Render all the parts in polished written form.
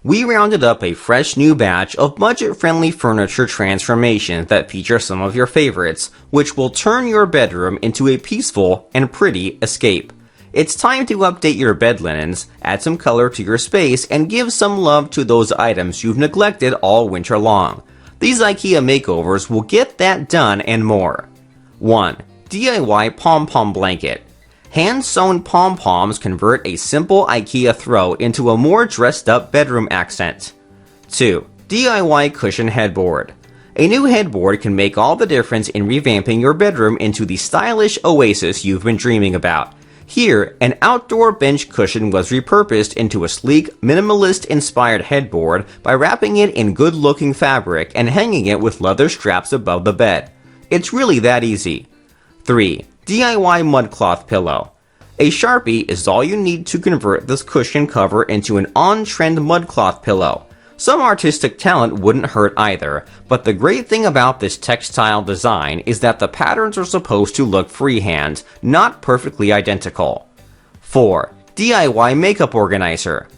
we rounded up a fresh new batch of budget-friendly furniture transformations that feature some of your favorites, which will turn your bedroom into a peaceful and pretty escape. It's time to update your bed linens, add some color to your space, and give some love to those items you've neglected all winter long. These IKEA makeovers will get that done and more. 1. DIY Pom-Pom Blanket. Hand-sewn pom-poms convert a simple IKEA throw into a more dressed-up bedroom accent. 2. DIY Cushion Headboard. A new headboard can make all the difference in revamping your bedroom into the stylish oasis you've been dreaming about. Here, an outdoor bench cushion was repurposed into a sleek, minimalist-inspired headboard by wrapping it in good-looking fabric and hanging it with leather straps above the bed. It's really that easy. 3. DIY Mudcloth Pillow. A Sharpie is all you need to convert this cushion cover into an on-trend mudcloth pillow. Some artistic talent wouldn't hurt either, but the great thing about this textile design is that the patterns are supposed to look freehand, not perfectly identical. 4. DIY Makeup Organizer.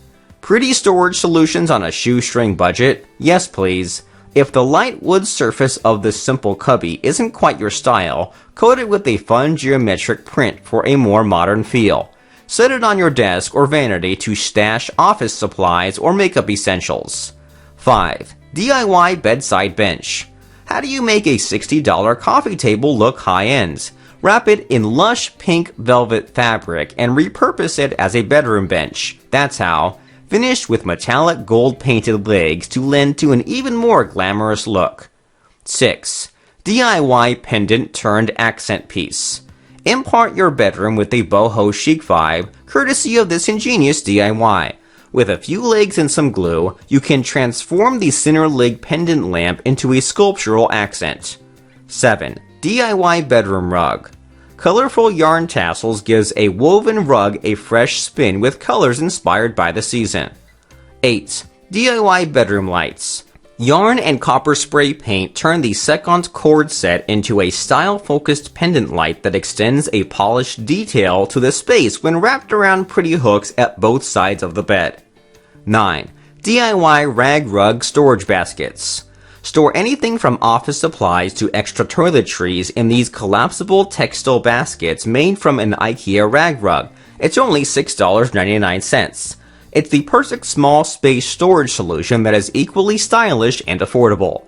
Pretty storage solutions on a shoestring budget? Yes please. If the light wood surface of this simple cubby isn't quite your style, coat it with a fun geometric print for a more modern feel. Set it on your desk or vanity to stash office supplies or makeup essentials. 5. DIY Bedside Bench. How do you make a $60 coffee table look high-end? Wrap it in lush pink velvet fabric and repurpose it as a bedroom bench. That's how. Finished with metallic gold-painted legs to lend to an even more glamorous look. 6. DIY Pendant Turned Accent Piece. Impart your bedroom with a boho chic vibe, courtesy of this ingenious DIY. With a few legs and some glue, you can transform the center leg pendant lamp into a sculptural accent. 7. DIY Bedroom Rug. Colorful yarn tassels gives a woven rug a fresh spin with colors inspired by the season. 8. DIY Bedroom Lights. Yarn and copper spray paint turn the second cord set into a style-focused pendant light that extends a polished detail to the space when wrapped around pretty hooks at both sides of the bed. 9. DIY Rag Rug Storage Baskets. Store anything from office supplies to extra toiletries in these collapsible textile baskets made from an IKEA rag rug. It's only $6.99. It's the perfect small space storage solution that is equally stylish and affordable.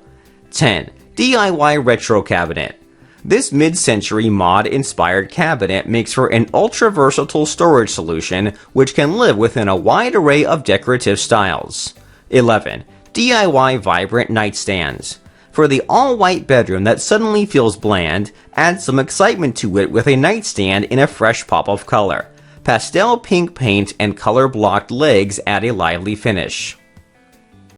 10. DIY Retro Cabinet. This mid-century mod-inspired cabinet makes for an ultra-versatile storage solution which can live within a wide array of decorative styles. 11. DIY Vibrant Nightstands. For the all-white bedroom that suddenly feels bland, add some excitement to it with a nightstand in a fresh pop of color. Pastel pink paint and color-blocked legs add a lively finish.